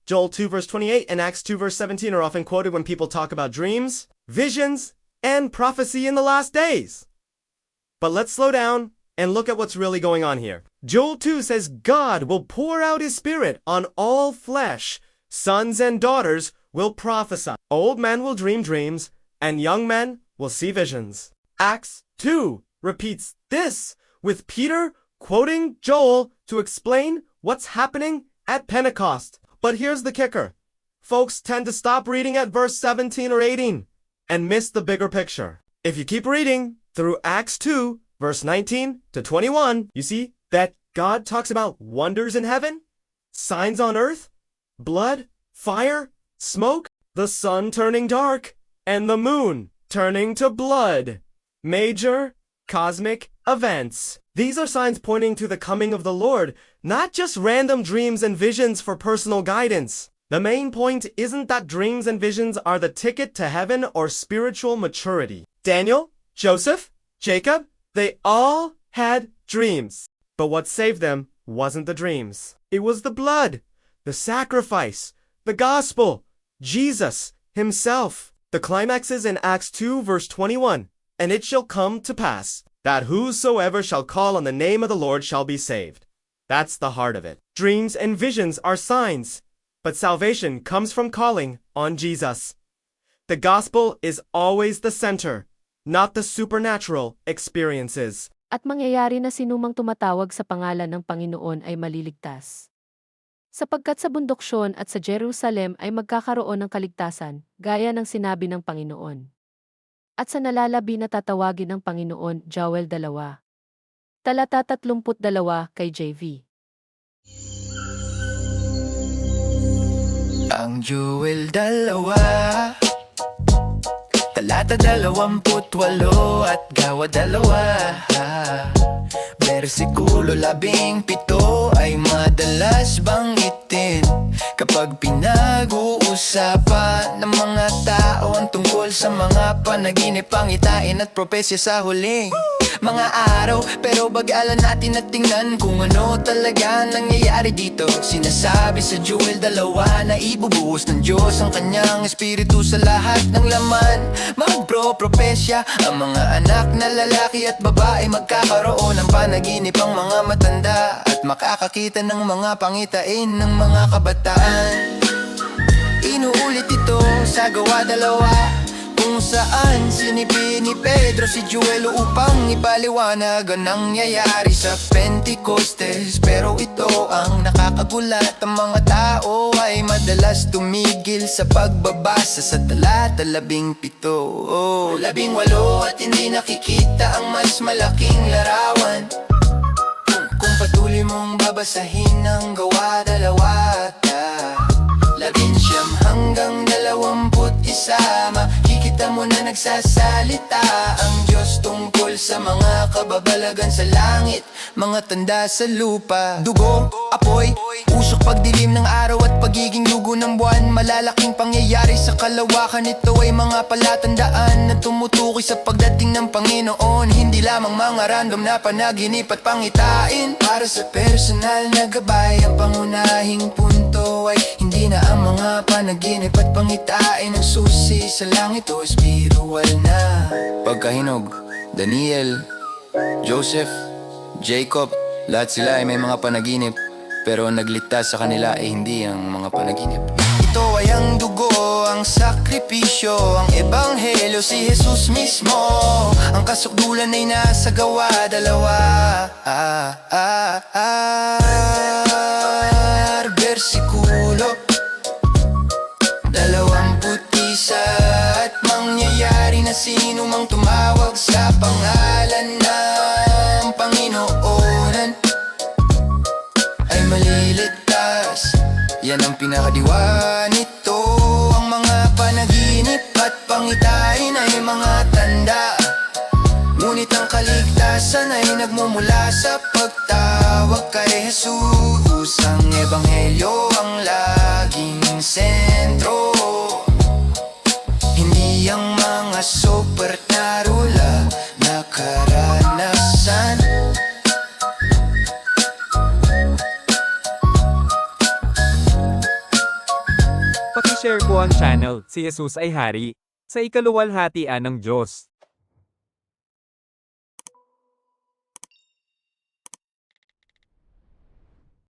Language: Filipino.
Joel 2 verse 28 and Acts 2 verse 17 are often quoted when people talk about dreams, visions, and prophecy in the last days. But let's slow down and look at what's really going on here. Joel 2 says God will pour out his spirit on all flesh. Sons and daughters will prophesy. Old men will dream dreams, and young men will see visions. Acts 2 repeats this, with Peter quoting Joel to explain what's happening at Pentecost. But here's the kicker. Folks tend to stop reading at verse 17 or 18 and miss the bigger picture. If you keep reading through Acts 2, verse 19 to 21, you see that God talks about wonders in heaven, signs on earth, blood, fire, smoke, the sun turning dark, and the moon turning to blood. Major cosmic events. These are signs pointing to the coming of the Lord, not just random dreams and visions for personal guidance. The main point isn't that dreams and visions are the ticket to heaven or spiritual maturity. Daniel, Joseph, Jacob, they all had dreams. But what saved them wasn't the dreams. It was the blood, the sacrifice, the gospel, Jesus himself. The climax is in Acts 2 verse 21. And it shall come to pass that whosoever shall call on the name of the Lord shall be saved. That's the heart of it. Dreams and visions are signs, but salvation comes from calling on Jesus. The gospel is always the center, not the supernatural experiences. At mangyayari na sinumang tumatawag sa pangalan ng Panginoon ay maliligtas. Sapagkat sa bundoksyon at sa Jerusalem ay magkakaroon ng kaligtasan, gaya ng sinabi ng Panginoon. At sa nalalabi na tatawagin ng Panginoon, Joel 2. Talata 32 kay JV. Ang Joel 2, talata 28 at gawa 2, bersikulo 17 ay madalas banggitin kapag pinag-uusapan ng mga tao ang tungkol sa mga panaginip, pangitain at propesya sa huling mga araw. Pero bag-alan natin at tingnan kung ano talaga nangyayari dito. Sinasabi sa Joel 2 na ibubuhos ng Diyos ang kanyang espiritu sa lahat ng laman. Magpro-propesya ang mga anak na lalaki at babae, magkakaroon ng panaginip ang mga matanda at makakakita ng mga pangitain ng mga kabataan. Inuulit ito sa gawa 2, kung saan sinipi ni Pedro si Joel upang ipaliwanag ang nangyayari sa Pentecostes. Pero ito ang nakakagulat, ang mga tao ay madalas tumigil sa pagbabasa sa talata 17, 18 at hindi nakikita ang mas malaking larawan. Kung patuloy mong babasahin ang gawa 2, 19 hanggang 21, makikita mo na nagsasalita ang Diyos tungkol sa mga kababalagan sa langit, mga tanda sa lupa. Dugo, apoy, usok, pagdilim ng araw at pagiging dugo ng buwan. Malalaking pangyayari sa kalawakan, ito ay mga palatandaan na tumutukoy sa pagdating ng Panginoon. Hindi lamang mga random na panaginip at pangitain. Para sa personal na gabay, ang pangunahing punto ay hindi na ang mga panaginip at pangitain ang susi sa langit o espiritual na. Pagkahinog, Daniel, Joseph, Jacob, lahat sila ay may mga panaginip, pero ang nagligtas sa kanila ay hindi ang mga panaginip. Ito ay ang dugo, ang sakripisyo, ang ebanghelyo, si Jesus mismo. Ang kasukdulan ay nasa gawa 2, bersikulo 21, at mangyayari na sino mang tumawag sa pangalan ng Panginoon ay maliligtas. Yan ang pinakadiwa nito. Ang mga panaginip at pangitain ay mga tanda, ngunit ang kaligtasan ay nagmumula sa pagtawag kay Jesus. Ang ebanghelyo ang laging sentro, hindi ang mga supernatural na karanasan. share ko ang channel, si Jesus ay Hari, sa ikaluwalhatian ng Diyos.